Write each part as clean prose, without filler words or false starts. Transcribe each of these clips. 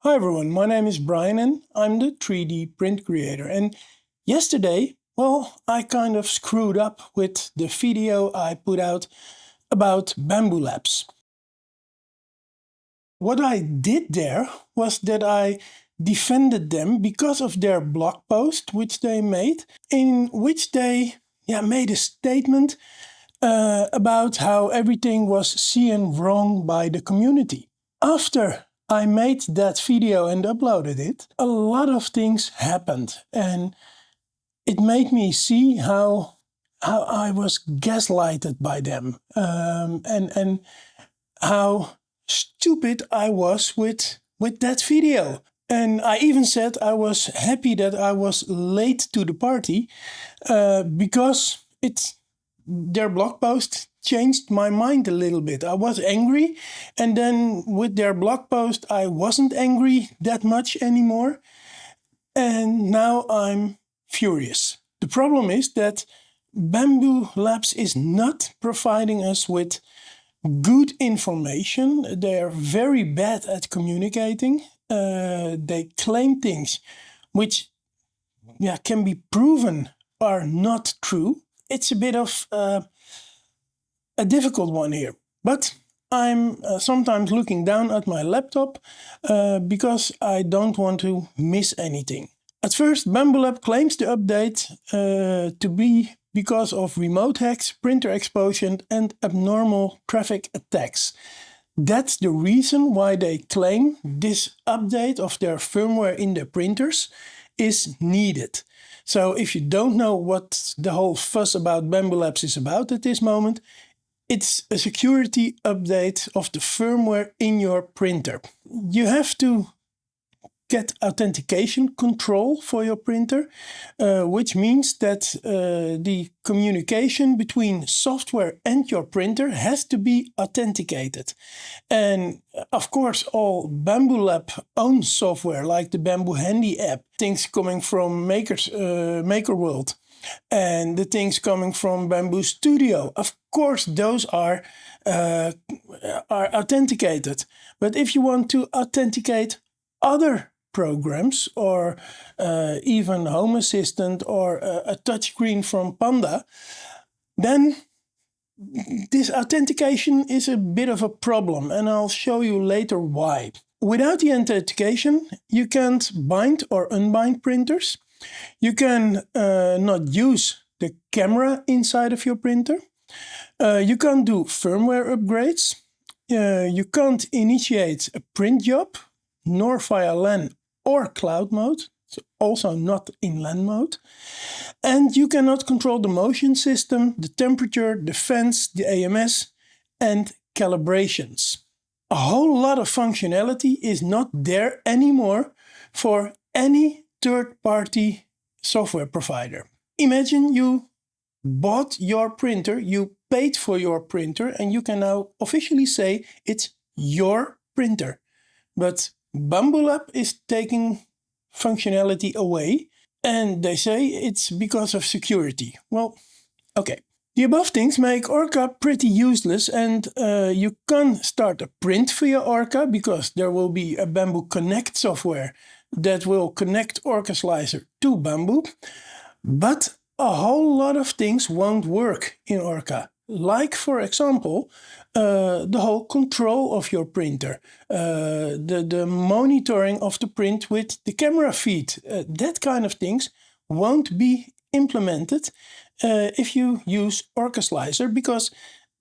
Hi everyone, my name is Brian and I'm the 3D print creator. And yesterday, I kind of screwed up with the video I put out about Bambu Labs. What I did there was that I defended them because of their blog post which they made, in which they made a statement about how everything was seen wrong by the community. After I made that video and uploaded it, a lot of things happened, and it made me see how I was gaslighted by them, and how stupid I was with that video. And I even said I was happy that I was late to the party because their blog post changed my mind a little bit. I was angry, and then with their blog post I wasn't angry that much anymore, and now I'm furious. The problem is that Bambu Labs is not providing us with good information. They are very bad at communicating. They claim things which can be proven are not true. It's a bit of a difficult one here, but I'm sometimes looking down at my laptop because I don't want to miss anything. At first, Bambu Lab claims the update to be because of remote hacks, printer exposure, and abnormal traffic attacks. That's the reason why they claim this update of their firmware in their printers is needed. So if you don't know what the whole fuss about Bambu Labs is about at this moment, it's a security update of the firmware in your printer. You have to get authentication control for your printer, which means that the communication between software and your printer has to be authenticated. And of course, all Bambu Lab own software, like the Bambu Handy app, things coming from Maker World, and the things coming from Bambu Studio, of course, those are authenticated. But if you want to authenticate other programs, or even Home Assistant, or a touchscreen from Panda, then this authentication is a bit of a problem, and I'll show you later why. Without the authentication, you can't bind or unbind printers. You can not use the camera inside of your printer. You can't do firmware upgrades. You can't initiate a print job, nor via LAN or cloud mode, so also not in LAN mode. And you cannot control the motion system, the temperature, the fans, the AMS, and calibrations. A whole lot of functionality is not there anymore for any third-party software provider. Imagine you bought your printer, you paid for your printer, and you can now officially say it's your printer. But Bambu Lab is taking functionality away, and they say it's because of security. Well, okay. The above things make Orca pretty useless, and you can start a print via Orca because there will be a Bambu Connect software that will connect Orca Slicer to Bambu. But a whole lot of things won't work in Orca. Like, for example, the whole control of your printer, the monitoring of the print with the camera feed, that kind of things won't be implemented if you use Orca Slicer, because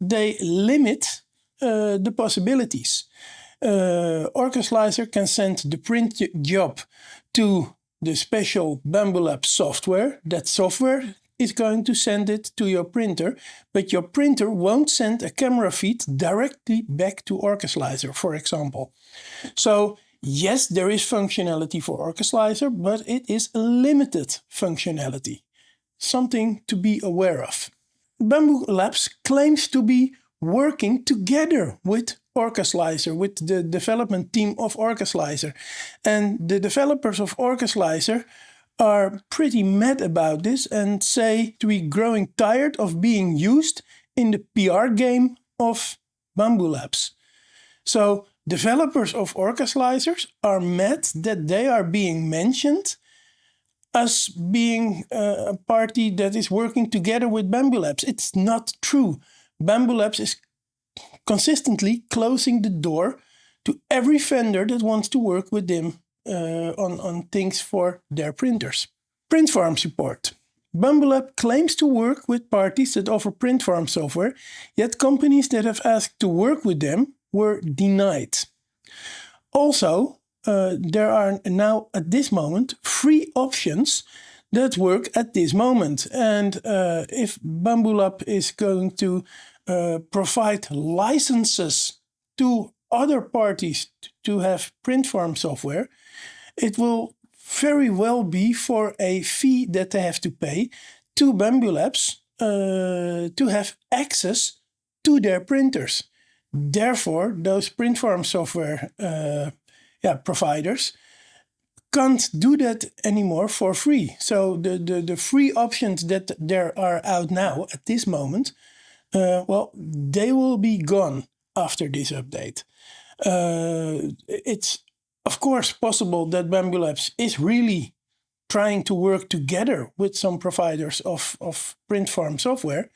they limit the possibilities. Orca Slicer can send the print job to the special Bambu Lab software. That software is going to send it to your printer, but your printer won't send a camera feed directly back to Orca Slicer, for example. So yes, there is functionality for Orca Slicer, but it is a limited functionality. Something to be aware of. Bambu Labs claims to be working together with Orca Slicer, with the development team of Orca Slicer. And the developers of Orca Slicer are pretty mad about this and say to be growing tired of being used in the PR game of Bambu Labs. So developers of Orca slicers are mad that they are being mentioned as being a party that is working together with Bambu Labs. It's not true. Bambu Labs is consistently closing the door to every vendor that wants to work with them on things for their printers. Print farm support. Bambu Lab claims to work with parties that offer print farm software, yet companies that have asked to work with them were denied. Also, there are now at this moment free options that work at this moment. And if Bambu Lab is going to provide licenses to other parties to have print farm software, it will very well be for a fee that they have to pay to Bambu Labs to have access to their printers. Therefore, those print farm software providers can't do that anymore for free. So the free options that there are out now at this moment, they will be gone after this update. It's of course possible that Bambu Labs is really trying to work together with some providers of print farm software,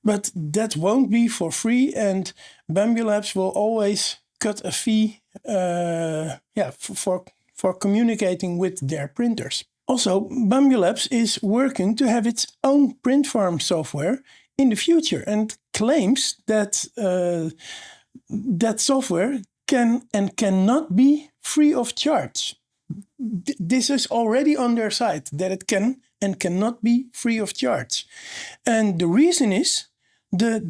but that won't be for free, and Bambu Labs will always cut a fee for communicating with their printers. Also, Bambu Labs is working to have its own print farm software in the future and claims that that software can and cannot be free of charge. This is already on their site, that it can and cannot be free of charge. And the reason is the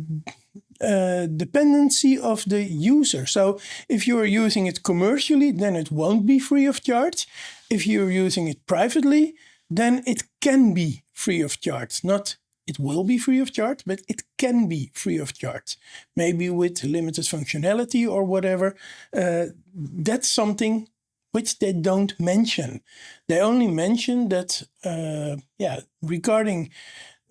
dependency of the user. So if you're using it commercially, then it won't be free of charge. If you're using it privately, then it can be free of charge. Not it will be free of charge, but it can be free of charge. Maybe with limited functionality or whatever. That's something which they don't mention. They only mention that, regarding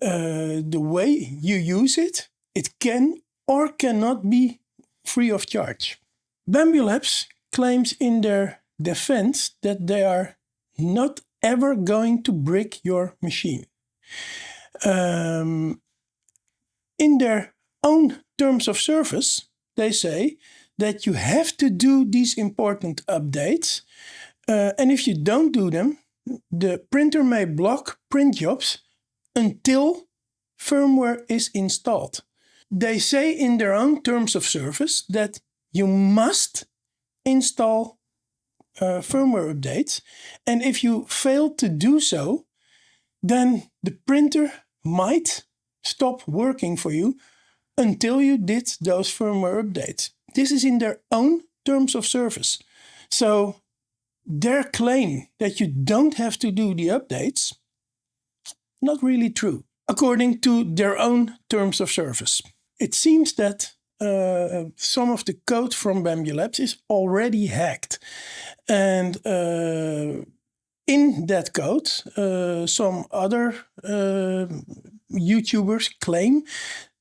the way you use it, it can or cannot be free of charge. Bambu Labs claims in their defense that they are not ever going to brick your machine. In their own terms of service, they say that you have to do these important updates. And if you don't do them, the printer may block print jobs until firmware is installed. They say in their own terms of service that you must install firmware updates. And if you fail to do so, then the printer might stop working for you until you did those firmware updates. This is in their own terms of service. So their claim that you don't have to do the updates, not really true, according to their own terms of service. It seems that some of the code from Bambu Labs is already hacked. And in that code, some other YouTubers claim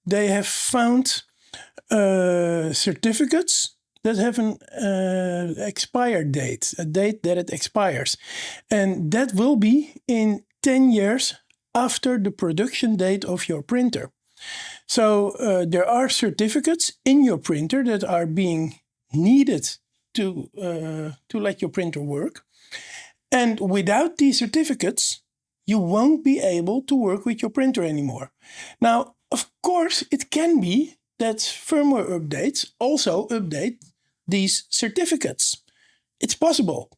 they have found certificates that have an expired date, a date that it expires. And that will be in 10 years after the production date of your printer. So there are certificates in your printer that are being needed to let your printer work. And without these certificates, you won't be able to work with your printer anymore. Now, of course, it can be that firmware updates also update these certificates. It's possible.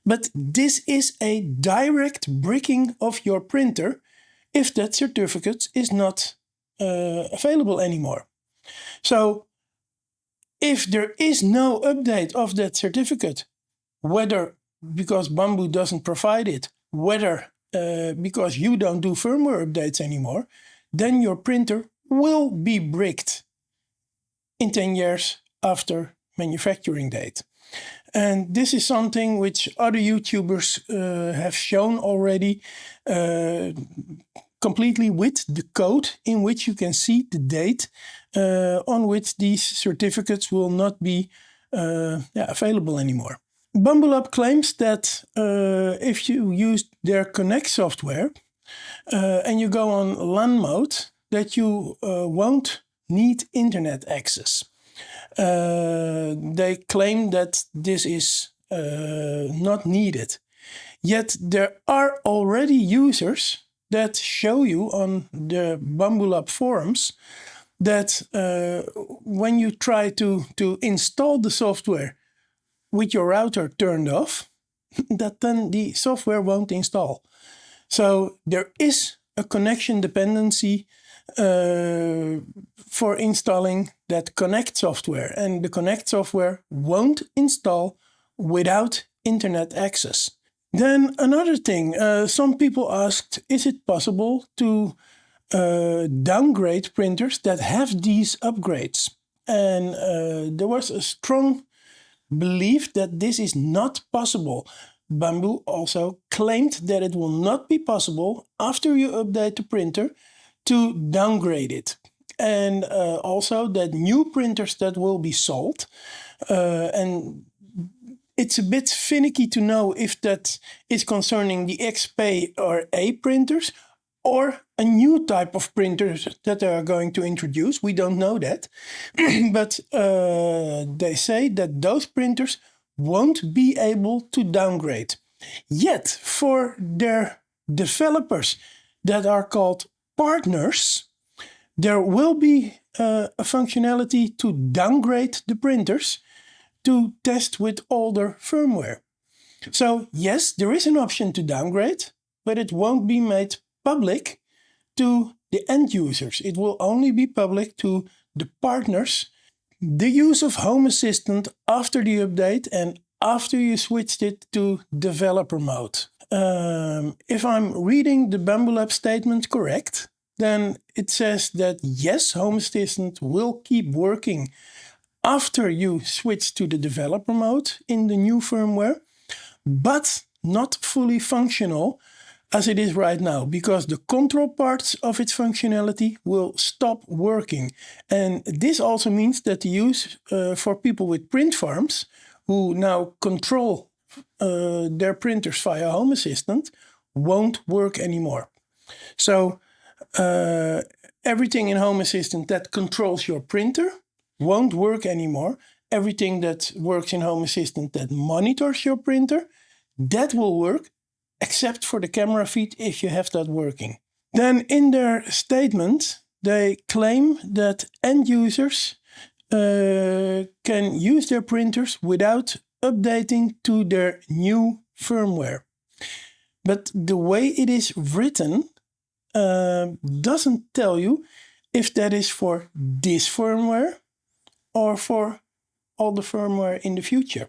But this is a direct bricking of your printer if that certificate is not available anymore. So if there is no update of that certificate, whether because Bambu doesn't provide it, whether because you don't do firmware updates anymore, then your printer will be bricked in 10 years after manufacturing date. And this is something which other YouTubers have shown already, completely with the code in which you can see the date on which these certificates will not be available anymore. Bambu Lab claims that if you use their Connect software and you go on LAN mode, that you won't need internet access. They claim that this is not needed. Yet there are already users that show you on the Bambu Lab forums that when you try to install the software with your router turned off, that then the software won't install. So there is a connection dependency for installing that Connect software, and the Connect software won't install without internet access. Then another thing, some people asked, is it possible to downgrade printers that have these upgrades? And there was a strong belief that this is not possible. Bambu also claimed that it will not be possible after you update the printer to downgrade it. And also that new printers that will be sold, and it's a bit finicky to know if that is concerning the XP or A printers or a new type of printers that they are going to introduce. We don't know that. But they say that those printers won't be able to downgrade. Yet for their developers that are called partners, there will be a functionality to downgrade the printers to test with older firmware. So yes, there is an option to downgrade, but it won't be made public to the end users. It will only be public to the partners. The use of Home Assistant after the update and after you switched it to developer mode. If I'm reading the Bambu Lab statement correct, then it says that yes, Home Assistant will keep working after you switch to the developer mode in the new firmware, but not fully functional as it is right now, because the control parts of its functionality will stop working. And this also means that the use for people with print farms who now control their printers via Home Assistant won't work anymore. So everything in Home Assistant that controls your printer won't work anymore. Everything that works in Home Assistant that monitors your printer, that will work, except for the camera feed if you have that working. Then in their statement, they claim that end users can use their printers without updating to their new firmware. But the way it is written doesn't tell you if that is for this firmware or for all the firmware in the future.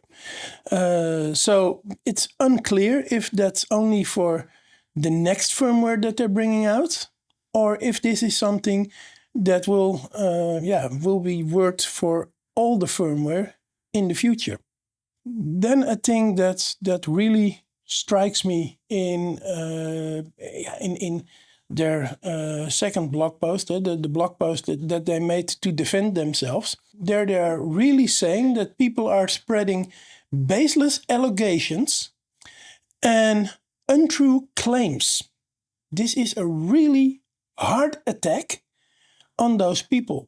So it's unclear if that's only for the next firmware that they're bringing out, or if this is something that will be worked for all the firmware in the future. Then a thing that really strikes me in their second blog post, the blog post that they made to defend themselves. There they are really saying that people are spreading baseless allegations and untrue claims. This is a really hard attack on those people.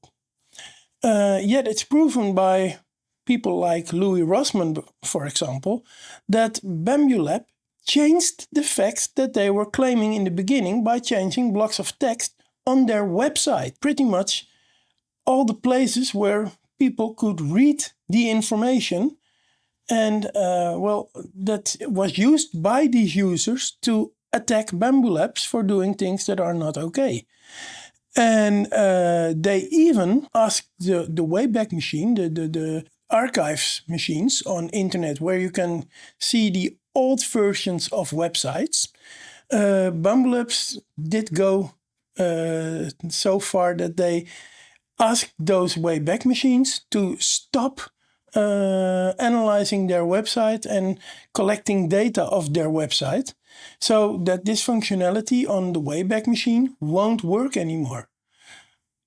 Yet it's proven by people like Louis Rossmann, for example, that Bambu Lab changed the facts that they were claiming in the beginning by changing blocks of text on their website. Pretty much all the places where people could read the information, and that was used by these users to attack Bambu Labs for doing things that are not okay. And they even asked the Wayback Machine, the archives machines on internet where you can see the old versions of websites. Bambu Labs did go so far that they asked those Wayback Machines to stop analyzing their website and collecting data of their website, so that this functionality on the Wayback Machine won't work anymore.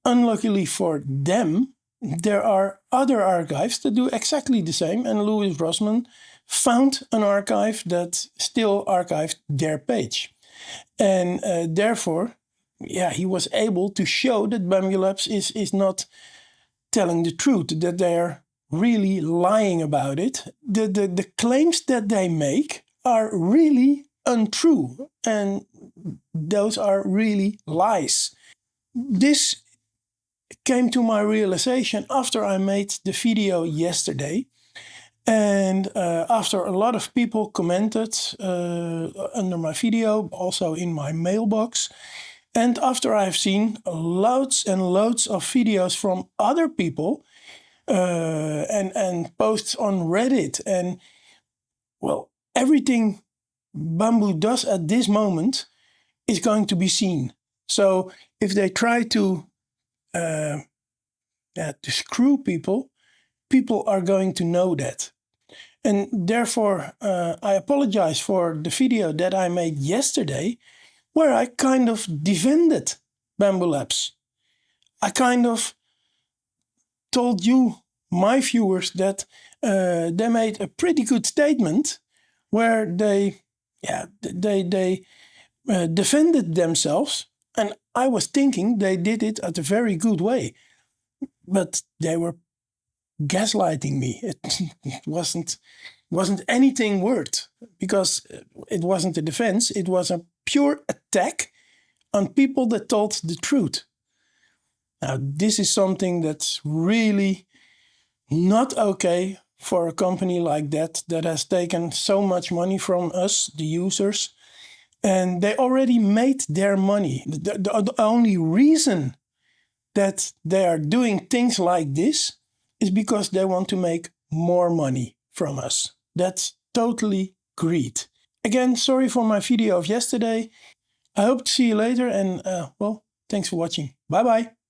Unluckily for them, there are other archives that do exactly the same, and Louis Rossmann found an archive that still archived their page. And therefore, yeah, he was able to show that Bambu Labs is not telling the truth, that they're really lying about it. The claims that they make are really untrue, and those are really lies. This came to my realization after I made the video yesterday. And after a lot of people commented under my video, also in my mailbox, and after I've seen loads and loads of videos from other people and posts on Reddit, and well, everything Bambu does at this moment is going to be seen. So if they try to screw people, people are going to know that. And therefore, I apologize for the video that I made yesterday, where I kind of defended Bambu Labs. I kind of told you, my viewers, that they made a pretty good statement where they defended themselves. And I was thinking they did it at a very good way. But they were gaslighting me. It wasn't anything worth, because it wasn't a defense. It was a pure attack on people that told the truth. Now, this is something that's really not okay for a company like that has taken so much money from us, the users, and they already made their money. The only reason that they are doing things like this is because they want to make more money from us. That's totally greed. Again, sorry for my video of yesterday. I hope to see you later, and well, thanks for watching. Bye bye.